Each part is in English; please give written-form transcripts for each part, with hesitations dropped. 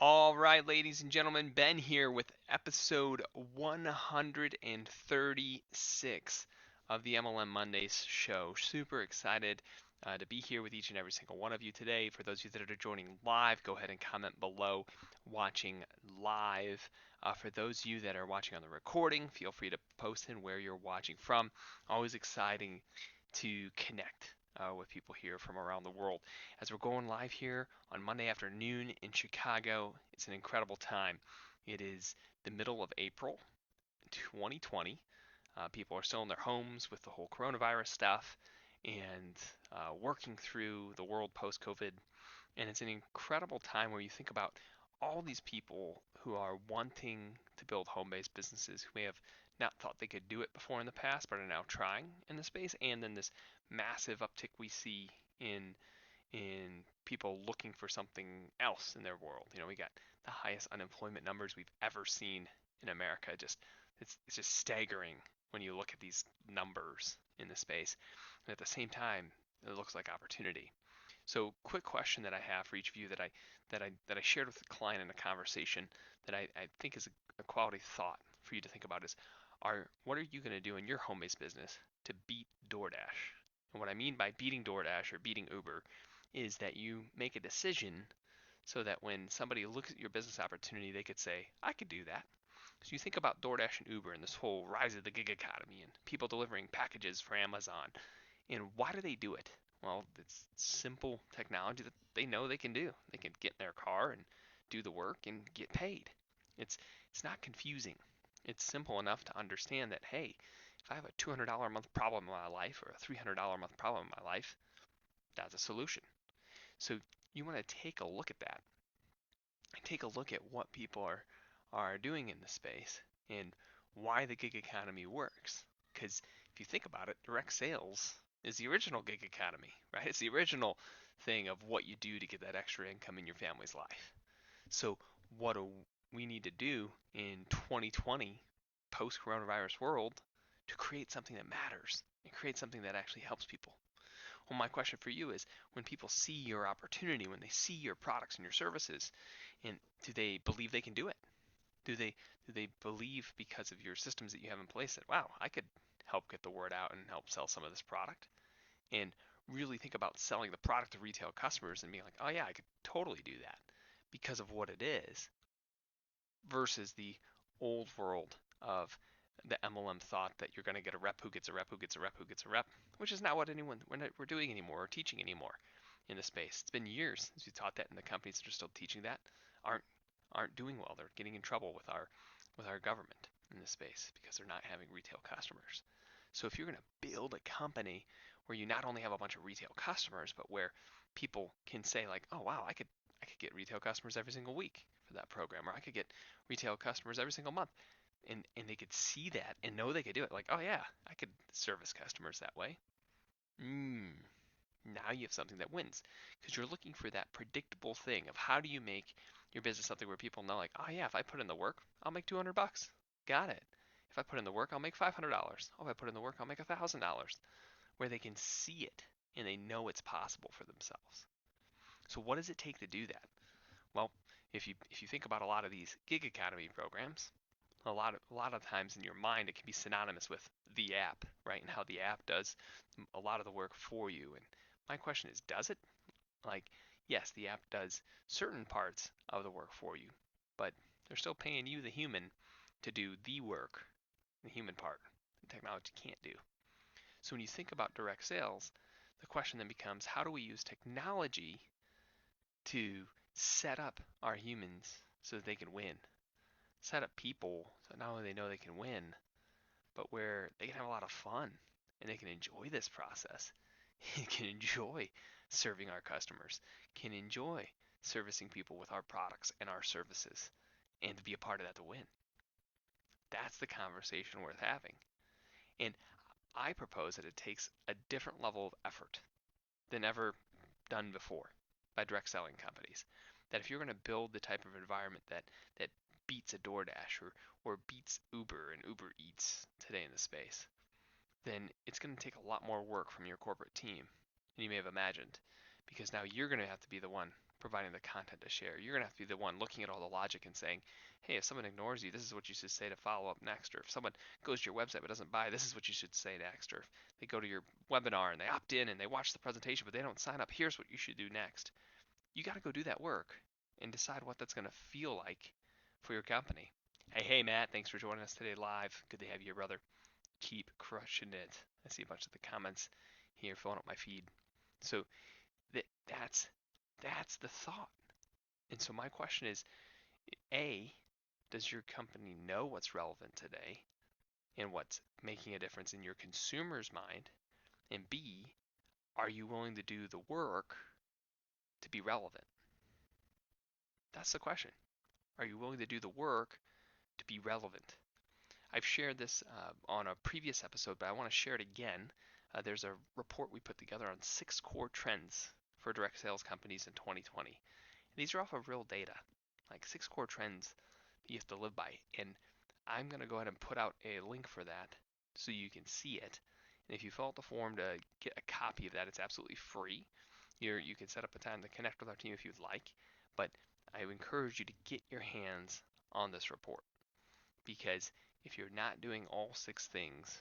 All right, ladies and gentlemen, Ben here with episode 136 of the MLM Mondays show. Super excited to be here with each and every single one of you today. For those of you that are joining live, go ahead and comment below watching live. For those of you that are watching on the recording, feel free to post in where you're watching from. Always exciting to connect with people here from around the world. As we're going live here on Monday afternoon in Chicago, it's an incredible time. It is the middle of April 2020. People are still in their homes with the whole coronavirus stuff and working through the world post COVID. And it's an incredible time where you think about all these people who are wanting to build home based businesses who may have not thought they could do it before in the past, but are now trying in the space. And then this massive uptick we see in people looking for something else in their world. We got the highest unemployment numbers we've ever seen in America. It's just staggering when you look at these numbers in the space. And at the same time, it looks like opportunity. So, quick question that I have for each of you that I shared with a client in a conversation that I think is a quality thought for you to think about is, what are you going to do in your home-based business to beat DoorDash? And what I mean by beating DoorDash or beating Uber is that you make a decision so that when somebody looks at your business opportunity, they could say, I could do that. So you think about DoorDash and Uber and this whole rise of the gig economy and people delivering packages for Amazon. And why do they do it? Well, it's simple technology that they know they can do. They can get in their car and do the work and get paid. It's not confusing. It's simple enough to understand that, hey, if I have a $200 a month problem in my life or a $300 a month problem in my life, that's a solution. So you want to take a look at that and take a look at what people are doing in the space and why the gig economy works. Because if you think about it, direct sales is the original gig economy, right? It's the original thing of what you do to get that extra income in your family's life. So what do we need to do in 2020 post coronavirus world to create something that matters and create something that actually helps people? Well, my question for you is, when people see your opportunity, when they see your products and your services, and do they believe they can do it? Do they believe, because of your systems that you have in place, that wow, I could help get the word out and help sell some of this product? And really think about selling the product to retail customers and being like, oh yeah, I could totally do that because of what it is, versus the old world of the MLM thought that you're going to get a rep who gets a rep who gets a rep who gets a rep, which is not what we're doing anymore or teaching anymore in the space. It's been years since we taught that, and the companies that are still teaching that aren't aren't doing well. They're getting in trouble with our government in this space because they're not having retail customers. So if you're going to build a company where you not only have a bunch of retail customers, but where people can say like, oh wow, I could get retail customers every single week for that program, or I could get retail customers every single month, and they could see that and know they could do it. Like, oh yeah, I could service customers that way. Mm, now you have something that wins, because you're looking for that predictable thing of how do you make your business something where people know like, oh yeah, if I put in the work, I'll make 200 bucks. Got it. If I put in the work, I'll make $500. Oh, if I put in the work, I'll make $1,000. Where they can see it and they know it's possible for themselves. So what does it take to do that? Well, if you think about a lot of these gig economy programs, a lot of times in your mind it can be synonymous with the app, right? And how the app does a lot of the work for you. And my question is, does it? Like, yes, the app does certain parts of the work for you, but they're still paying you, the human, to do the work, the human part. The technology can't do. So when you think about direct sales, the question then becomes, how do we use technology to set up our humans so that they can win? Set up people so not only they know they can win, but where they can have a lot of fun and they can enjoy this process. They can enjoy serving our customers, can enjoy servicing people with our products and our services, and to be a part of that to win. That's the conversation worth having. And I propose that it takes a different level of effort than ever done before by direct selling companies. That if you're going to build the type of environment that beats a DoorDash or beats Uber and Uber Eats today in the space, then it's going to take a lot more work from your corporate team than you may have imagined, because now you're going to have to be the one providing the content to share. You're going to have to be the one looking at all the logic and saying, hey, if someone ignores you, this is what you should say to follow up next. Or if someone goes to your website but doesn't buy, this is what you should say next. Or if they go to your webinar and they opt in and they watch the presentation but they don't sign up, here's what you should do next. You got to go do that work and decide what that's going to feel like for your company. Hey, Matt, thanks for joining us today live. Good to have you, brother. Keep crushing it. I see a bunch of the comments here filling up my feed. So that's the thought. And so my question is, A, does your company know what's relevant today and what's making a difference in your consumer's mind? And B, are you willing to do the work to be relevant? That's the question. Are you willing to do the work to be relevant? I've shared this on a previous episode, but I want to share it again. There's a report we put together on 6 core trends for direct sales companies in 2020. These are off of real data, like 6 core trends you have to live by. And I'm going to go ahead and put out a link for that so you can see it. And if you fill out the form to get a copy of that, it's absolutely free. You can set up a time to connect with our team if you'd like. But I would encourage you to get your hands on this report, because if you're not doing all 6 things,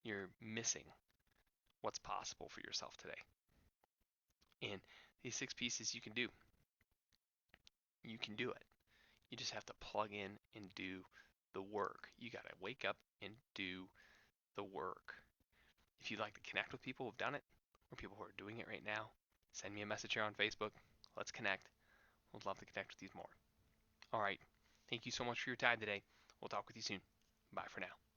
you're missing what's possible for yourself today. And these 6 pieces you can do. You can do it. You just have to plug in and do the work. You got to wake up and do the work. If you'd like to connect with people who've done it or people who are doing it right now, send me a message here on Facebook. Let's connect. We'd love to connect with you more. All right. Thank you so much for your time today. We'll talk with you soon. Bye for now.